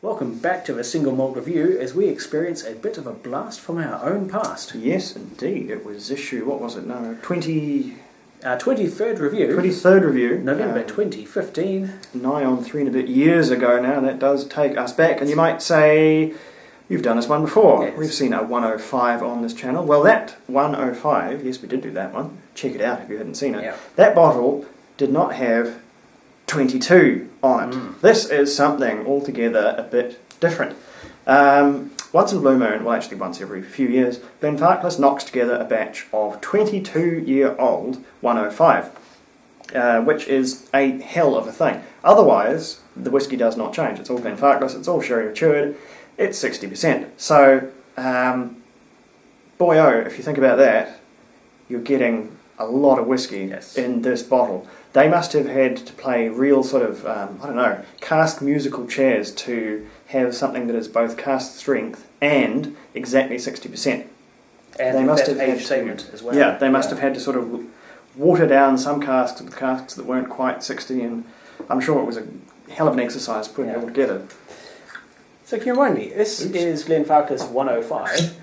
Welcome back to the Single Malt Review as we experience a bit of a blast from our own past. Yes, indeed. It was issue, what was it? No, 20... Our 23rd review. 23rd review. November 2015. Nigh on 3 and a bit years ago now. That does take us back. And you might say, you've done this one before. Yes. We've seen a 105 on this channel. Well, that 105, yes, we did do that one. Check it out if you hadn't seen it. Yeah. That bottle did not have 22 on it. This is something altogether a bit different. Once in a blue moon, well actually once every few years, Glenfarclas knocks together a batch of 22-year-old 105, which is a hell of a thing. Otherwise, the whiskey does not change. It's all Glenfarclas, it's all sherry matured, it's 60%. So, boy oh, if you think about that, you're getting a lot of whiskey in this bottle. They must have had to play real sort of, I don't know, cask musical chairs to have something that is both cask strength and exactly 60%. And they must have age statement as well. Yeah, they must have had to sort of water down some casks with casks that weren't quite 60, and I'm sure it was a hell of an exercise putting it all together. So can you remind me, this is Glenfarclas 105.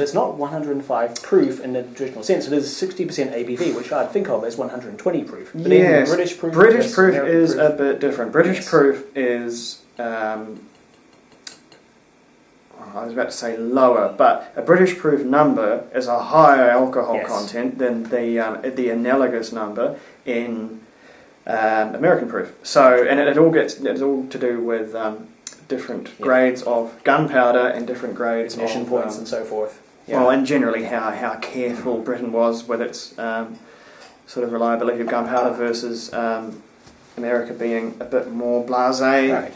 It's not 105 proof in the traditional sense. It is 60% ABV, which I'd think of as 120 proof. But yes, British proof is a bit different. British proof is, I was about to say lower, but a British proof number is a higher alcohol content than the analogous number in American proof. So, and it's all to do with different grades of gunpowder and different grades ignition of points and so forth. Yeah. Well, and generally how careful Britain was with its sort of reliability of gunpowder versus America being a bit more blasé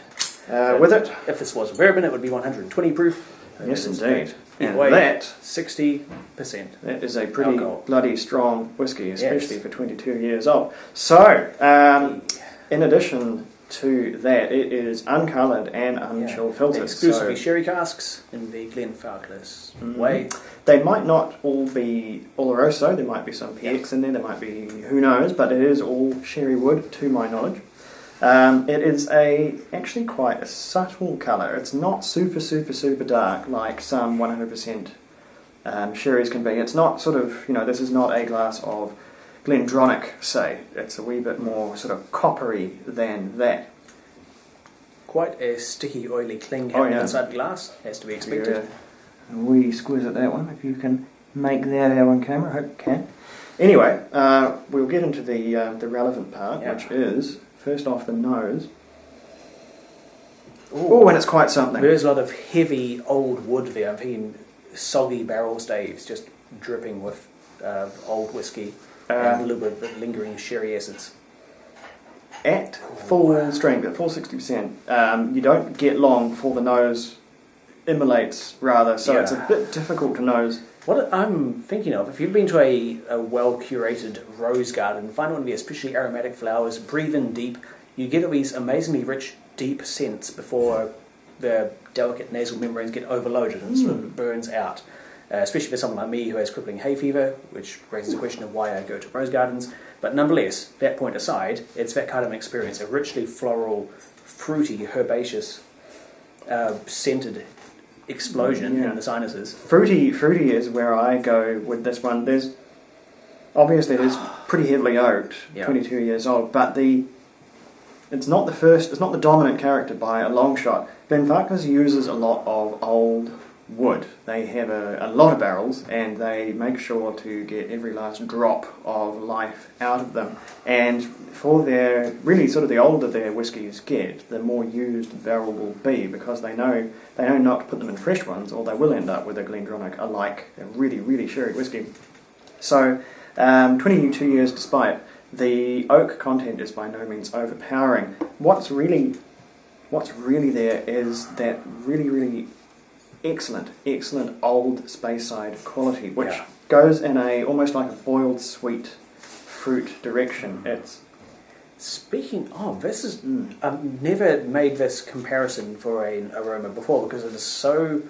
with it. If this was bourbon, it would be 120 proof. Yes, indeed. And weight, that 60%. That is a pretty bloody strong whiskey, especially for 22 years old. So, in addition to that, it is uncoloured and unchill filtered. Exclusively sherry casks in the Glenfarclas way. They might not all be Oloroso, there might be some PX in there, there might be, who knows, but it is all sherry wood, to my knowledge. It is actually quite a subtle colour. It's not super dark like some 100% sherries can be. It's not sort of, this is not a glass of Glendronach, say. It's a wee bit more sort of coppery than that. Quite a sticky, oily cling happening inside the glass, has to be expected. A wee squeeze at that one, if you can make that out on camera. I hope you can. Anyway, we'll get into the relevant part, which is, first off, the nose. Oh, and it's quite something. There's a lot of heavy old wood there. I'm thinking soggy barrel staves just dripping with old whiskey. And a little bit of lingering sherry essence. At full strength, at full 60%, you don't get long before the nose immolates, rather, so it's a bit difficult to nose. What I'm thinking of, if you've been to a well-curated rose garden, find one of the especially aromatic flowers, breathe in deep, you get these amazingly rich, deep scents before the delicate nasal membranes get overloaded and sort of burns out. Especially for someone like me who has crippling hay fever, which raises the question of why I go to rose gardens. But nonetheless, that point aside, it's that kind of an experience, a richly floral, fruity, herbaceous, scented explosion in the sinuses. Fruity is where I go with this one. Obviously it is pretty heavily oaked, 22 years old, but it's not the dominant character by a long shot. Glenfarclas uses a lot of old wood. They have a lot of barrels, and they make sure to get every last drop of life out of them. And for really sort of the older their whiskies get, the more used the barrel will be, because they know not to put them in fresh ones, or they will end up with a Glendronach, a really sherry whiskey. So 22 years despite, the oak content is by no means overpowering. What's really there is that really excellent old Speyside quality, which goes in almost like a boiled sweet fruit direction. Speaking of, this is I've never made this comparison for an aroma before, because it is so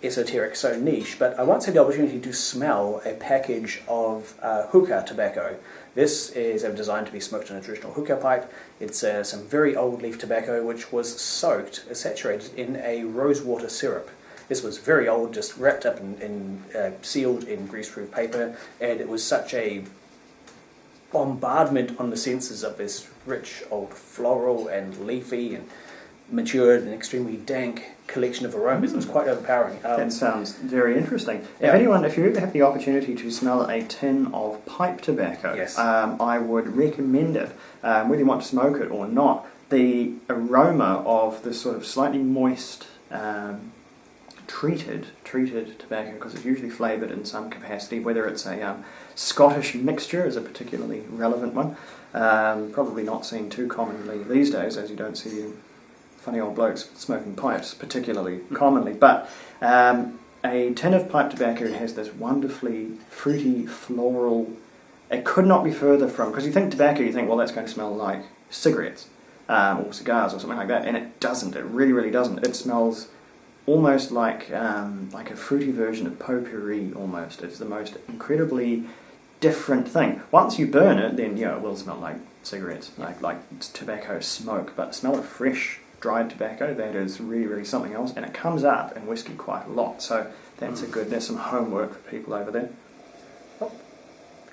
esoteric, so niche, but I once had the opportunity to smell a package of hookah tobacco. This is designed to be smoked in a traditional hookah pipe. It's some very old leaf tobacco which was soaked, saturated in a rosewater syrup. This was very old, just wrapped up and sealed in greaseproof paper, and it was such a bombardment on the senses of this rich old floral and leafy and matured and extremely dank collection of aromas. It was quite overpowering. That sounds very interesting. Yeah. If you ever have the opportunity to smell a tin of pipe tobacco, yes. I would recommend it, whether you want to smoke it or not. The aroma of this sort of slightly moist, treated tobacco, because it's usually flavoured in some capacity, whether it's a Scottish mixture is a particularly relevant one, probably not seen too commonly these days, as you don't see funny old blokes smoking pipes particularly commonly, but a tin of pipe tobacco has this wonderfully fruity, floral, it could not be further from, because you think tobacco, you think, well, that's going to smell like cigarettes or cigars or something like that, and it doesn't, it really, really doesn't. It smells almost like a fruity version of potpourri almost. It's the most incredibly different thing. Once you burn it, then it will smell like cigarettes, like tobacco smoke, but smell of fresh dried tobacco, that is really, really something else, and it comes up in whiskey quite a lot, so that's that's some homework for people over there.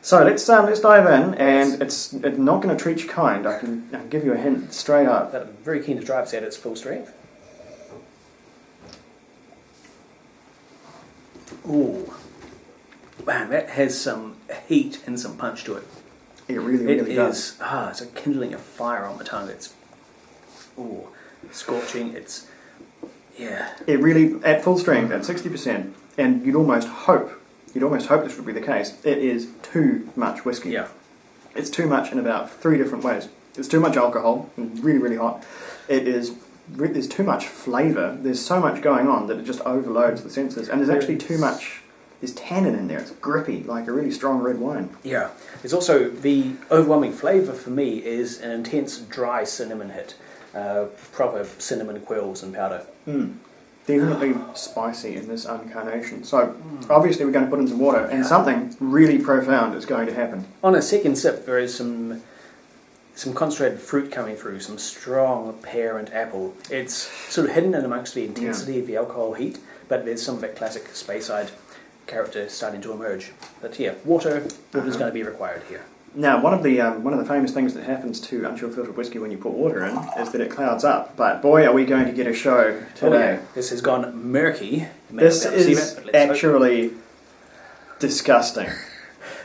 So let's dive in, and it's not going to treat you kind, I can give you a hint straight up. But I'm very keen to try it at its full strength. Ooh, man, that has some heat and some punch to it. It really does. It's a kindling of fire on the tongue. It's scorching. It really, at full strength, at 60%, and you'd almost hope this would be the case. It is too much whiskey. Yeah, it's too much in about 3 different ways. It's too much alcohol, and really, really hot. There's too much flavour. There's so much going on that it just overloads the senses, and there's actually too much. There's tannin in there. It's grippy, like a really strong red wine. Yeah. There's also the overwhelming flavour for me is an intense dry cinnamon hit. Proper cinnamon quills and powder. Definitely spicy in this incarnation. So obviously we're going to put in some water, and something really profound is going to happen. On a second sip, there is some concentrated fruit coming through, some strong pear and apple. It's sort of hidden in amongst the intensity of the alcohol heat, but there's some of that classic Speyside character starting to emerge. But water is going to be required here. Now, one of the famous things that happens to unchill filtered whiskey when you put water in is that it clouds up. But boy, are we going to get a show today! This has gone murky. This is actually disgusting.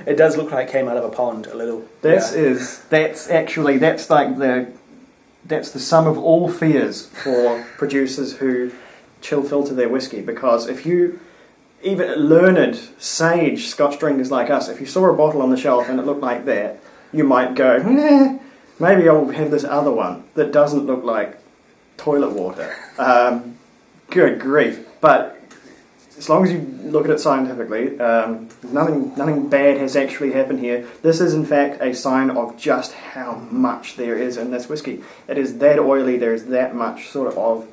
It does look like it came out of a pond a little. That's the sum of all fears for producers who chill filter their whiskey, because if you, even learned, sage Scotch drinkers like us, if you saw a bottle on the shelf and it looked like that, you might go, maybe I'll have this other one that doesn't look like toilet water. Good grief. But as long as you look at it scientifically, nothing bad has actually happened here. This is in fact a sign of just how much there is in this whiskey. It is that oily, there is that much sort of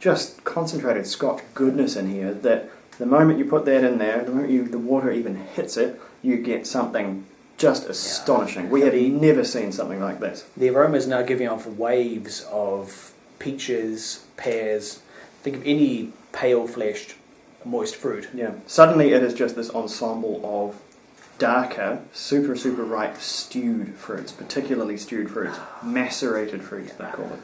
just concentrated Scotch goodness in here that the moment you put that in there, the moment the water even hits it, you get something just astonishing. We have never seen something like this. The aroma is now giving off waves of peaches, pears. Think of any pale-fleshed, moist fruit. Yeah. Suddenly it is just this ensemble of darker, super, super ripe stewed fruits, particularly stewed fruits, macerated fruits they call it.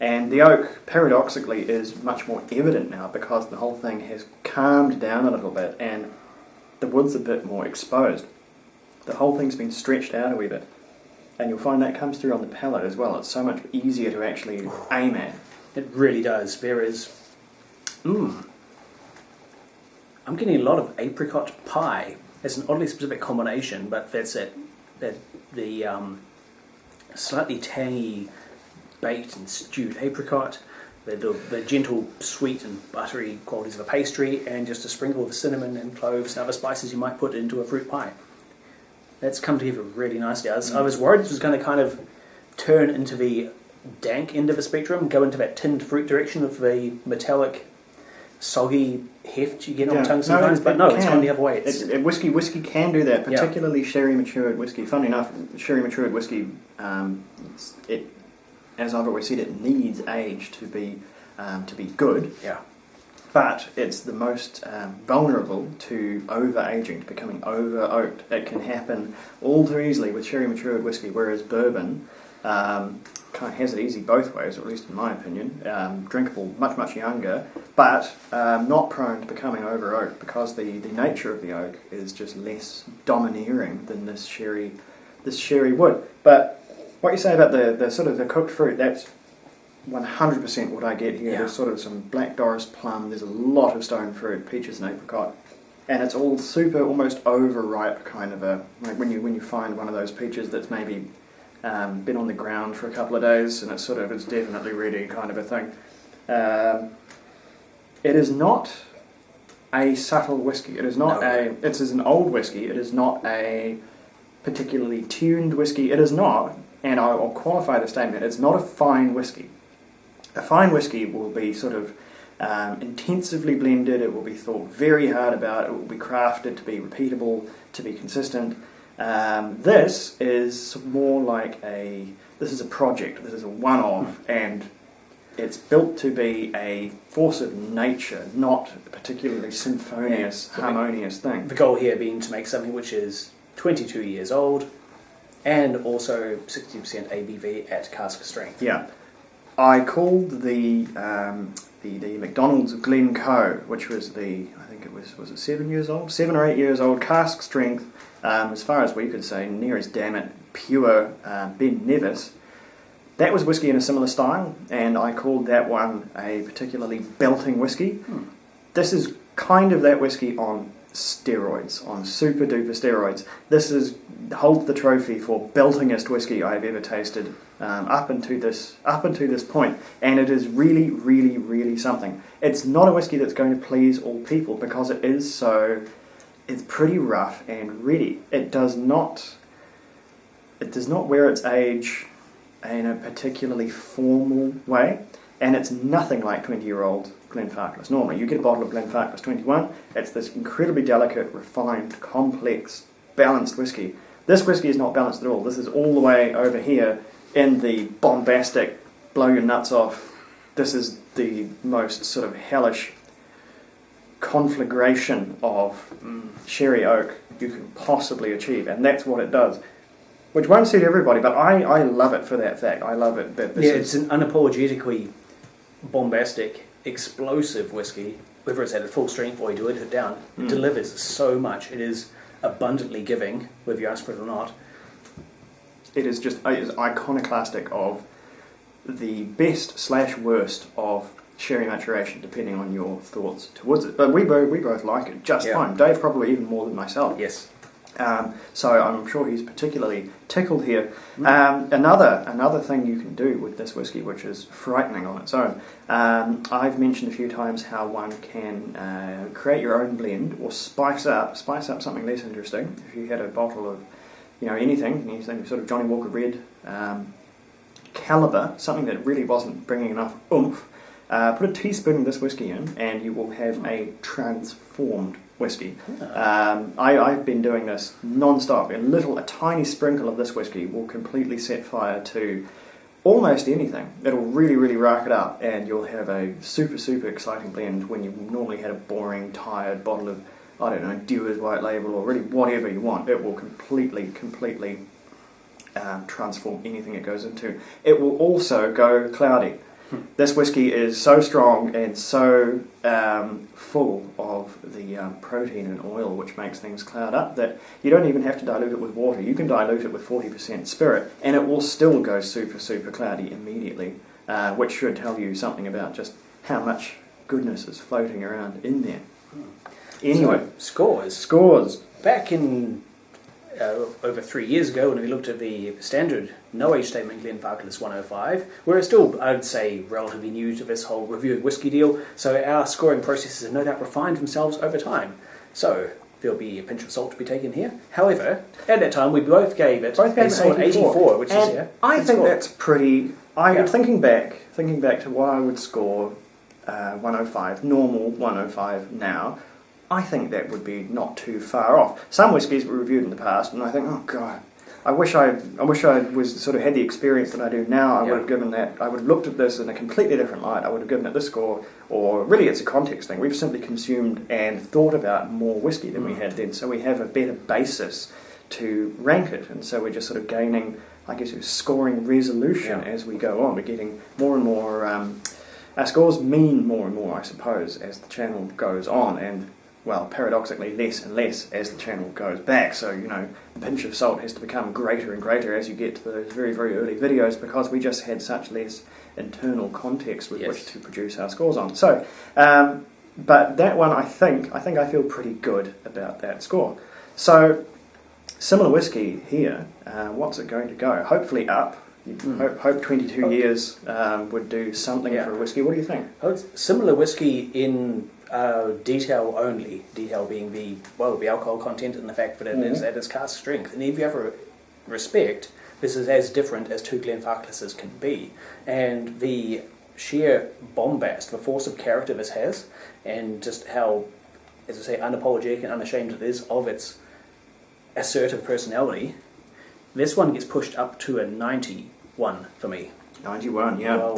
And the oak, paradoxically, is much more evident now because the whole thing has calmed down a little bit and the wood's a bit more exposed. The whole thing's been stretched out a wee bit. And you'll find that comes through on the palate as well. It's so much easier to actually aim at. It really does. There is... I'm getting a lot of apricot pie. It's an oddly specific combination, but that's it. The slightly tangy baked and stewed apricot, the gentle sweet and buttery qualities of a pastry, and just a sprinkle of cinnamon and cloves and other spices you might put into a fruit pie. That's come together really nicely. I was worried this was going to kind of turn into the dank end of the spectrum, go into that tinned fruit direction of the metallic soggy heft you get on tongue sometimes, but no, it's gone the other way. Whiskey can do that, particularly sherry matured whiskey. Funny enough, sherry matured whiskey, as I've always said, it needs age to be good. Yeah. But it's the most vulnerable to over-aging, to becoming over-oaked. It can happen all too easily with sherry matured whiskey, whereas bourbon kind of has it easy both ways, or at least in my opinion. Drinkable much, much younger, but not prone to becoming over-oaked because the nature of the oak is just less domineering than this sherry would. But what you say about the sort of the cooked fruit, that's 100% what I get here. There's sort of some black Doris plum, there's a lot of stone fruit, peaches and apricot, and it's all super, almost overripe kind of like when you find one of those peaches that's maybe been on the ground for a couple of days and it's definitely ready kind of a thing. It is not a subtle whiskey. It is not it's an old whiskey. It is not a particularly tuned whiskey. It is not, and I'll qualify the statement, it's not a fine whiskey. A fine whiskey will be sort of intensively blended, it will be thought very hard about, it will be crafted to be repeatable, to be consistent. This is more like this is a project, this is a one-off, and it's built to be a force of nature, not a particularly symphonious, harmonious thing. The goal here being to make something which is 22 years old, and also 60% ABV at cask strength. Yeah. I called the McDonald's Glencoe, which was I think it was it 7 years old? 7 or 8 years old, cask strength, as far as we could say, near as damn it, pure Ben Nevis. That was whiskey in a similar style, and I called that one a particularly belting whiskey. This is kind of that whiskey on steroids, on super duper steroids. This holds the trophy for beltingest whiskey I've ever tasted up until this point, and it is really, really, really something. It's not a whiskey that's going to please all people because it's pretty rough and ready. It does not wear its age in a particularly formal way, and it's nothing like 20-year-old Glenfarclas. Normally, you get a bottle of Glenfarclas 21, it's this incredibly delicate, refined, complex, balanced whiskey. This whiskey is not balanced at all. This is all the way over here in the bombastic, blow your nuts off. This is the most sort of hellish conflagration of sherry oak you can possibly achieve, and that's what it does. Which won't suit everybody, but I love it for that fact. I love it. It's an unapologetically bombastic, explosive whiskey. Whether it's at full strength or you dilute it down, it delivers so much. It is abundantly giving, whether you ask for it or not. It is iconoclastic of the best/worst of sherry maturation, depending on your thoughts towards it. But we both like it just fine. Dave probably even more than myself. Yes. So I'm sure he's particularly tickled here. Another thing you can do with this whiskey, which is frightening on its own, I've mentioned a few times how one can create your own blend or spice up something less interesting. If you had a bottle of anything sort of Johnny Walker Red caliber, something that really wasn't bringing enough oomph, put a teaspoon of this whiskey in and you will have a transformed whiskey. I've been doing this non-stop. A tiny sprinkle of this whiskey will completely set fire to almost anything. It'll really, really rack it up, and you'll have a super, super exciting blend when you normally had a boring, tired bottle of, I don't know, Dewar's White Label or really whatever you want. It will completely transform anything it goes into. It will also go cloudy. This whiskey is so strong and so full of the protein and oil which makes things cloud up that you don't even have to dilute it with water. You can dilute it with 40% spirit and it will still go super, super cloudy immediately, which should tell you something about just how much goodness is floating around in there. Anyway, so, scores. Back in over 3 years ago, when we looked at the standard no-age statement Glenfarclas 105, we're still, I'd say, relatively new to this whole reviewing whiskey deal, so our scoring processes have no doubt refined themselves over time. So there'll be a pinch of salt to be taken here. However, at that time we both gave it a solid 84, which is I think that's pretty. Thinking back to what I would score 105, normal 105 now, I think that would be not too far off. Some whiskies were reviewed in the past, and I think, oh God, I wish I was sort of had the experience that I do now. I would have given that. I would have looked at this in a completely different light. I would have given it this score. Or really, it's a context thing. We've simply consumed and thought about more whiskey than we had then, so we have a better basis to rank it. And so we're just sort of gaining, I guess, scoring resolution as we go on. We're getting more and more. Our scores mean more and more, I suppose, as the channel goes on, and well, paradoxically, less and less as the channel goes back. So, the pinch of salt has to become greater and greater as you get to those very, very early videos, because we just had such less internal context with which to produce our scores on. So, but that one, I think I feel pretty good about that score. So, similar whiskey here. What's it going to go? Hopefully up. Hope 22 years would do something for a whiskey. What do you think? Similar whiskey in detail only. Detail being the alcohol content and the fact that it is at its cask strength. And if you ever respect, this is as different as two Glenfarclases can be. And the sheer bombast, the force of character this has, and just how, as I say, unapologetic and unashamed it is of its assertive personality, this one gets pushed up to a 91 for me. 91, yeah.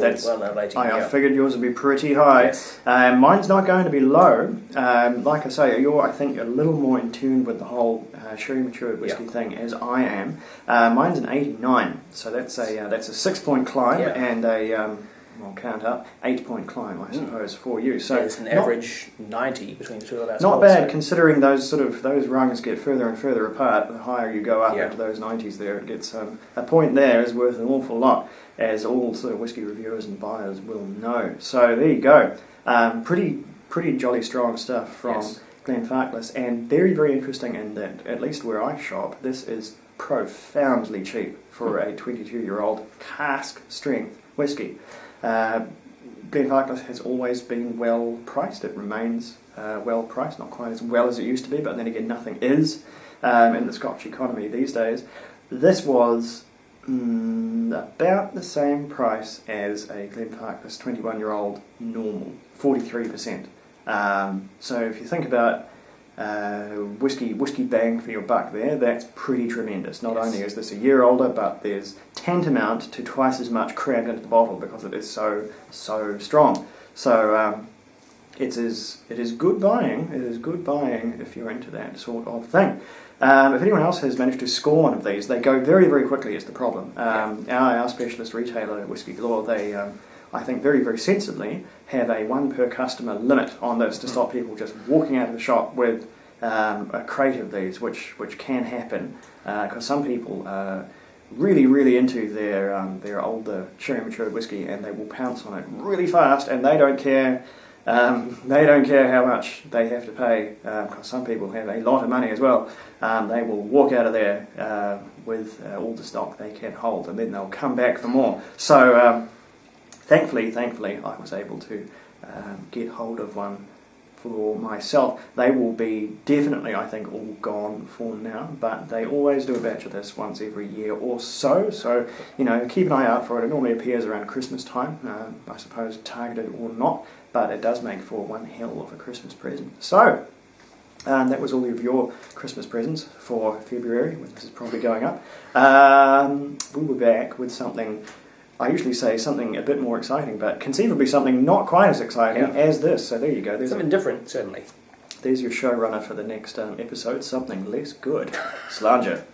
I figured yours would be pretty high. Yes. Mine's not going to be low. Like I say, you're, I think, a little more in tune with the whole sherry matured whiskey thing as I am. Mine's an 89, so that's a 6-point climb and a I'll count up 8-point climb, I suppose, for you. So it's an average 90 between the two of us. Not bad, considering those rungs get further and further apart. The higher you go up into those 90s, there it gets a point there is worth an awful lot, as all sort of whiskey reviewers and buyers will know. So there you go. Pretty jolly strong stuff from Glenfarclas, and very, very interesting in that, at least where I shop, this is profoundly cheap for a 22-year-old cask strength whiskey. Glenfarclas has always been well priced. It remains well priced, not quite as well as it used to be, but then again, nothing is in the Scotch economy these days. This was about the same price as a Glenfarclas 21-year-old normal, 43%. So if you think about whiskey bang for your buck there, that's pretty tremendous. Not only is this a year older, but there's tantamount to twice as much crammed into the bottle because it is so strong. So it is good buying. It is good buying if you're into that sort of thing. If anyone else has managed to score one of these, they go very, very quickly is the problem. Our specialist retailer, Whisky Galore, they I think very, very sensibly have a 1 per customer limit on this to stop people just walking out of the shop with a crate of these, which can happen because some people are really, really into their older sherry matured whiskey, and they will pounce on it really fast, and they don't care. They don't care how much they have to pay, because some people have a lot of money as well. They will walk out of there with all the stock they can hold, and then they'll come back for more. So thankfully, I was able to get hold of one for myself. They will be definitely, I think, all gone for now, but they always do a batch of this once every year or so. So, keep an eye out for it. It normally appears around Christmas time, I suppose, targeted or not, but it does make for one hell of a Christmas present. So, that was all of your Christmas presents for February, when this is probably going up. We'll be back with something, I usually say something a bit more exciting, but conceivably something not quite as exciting as this. So there you go. There's something different, certainly. There's your showrunner for the next episode, something less good. Slanger.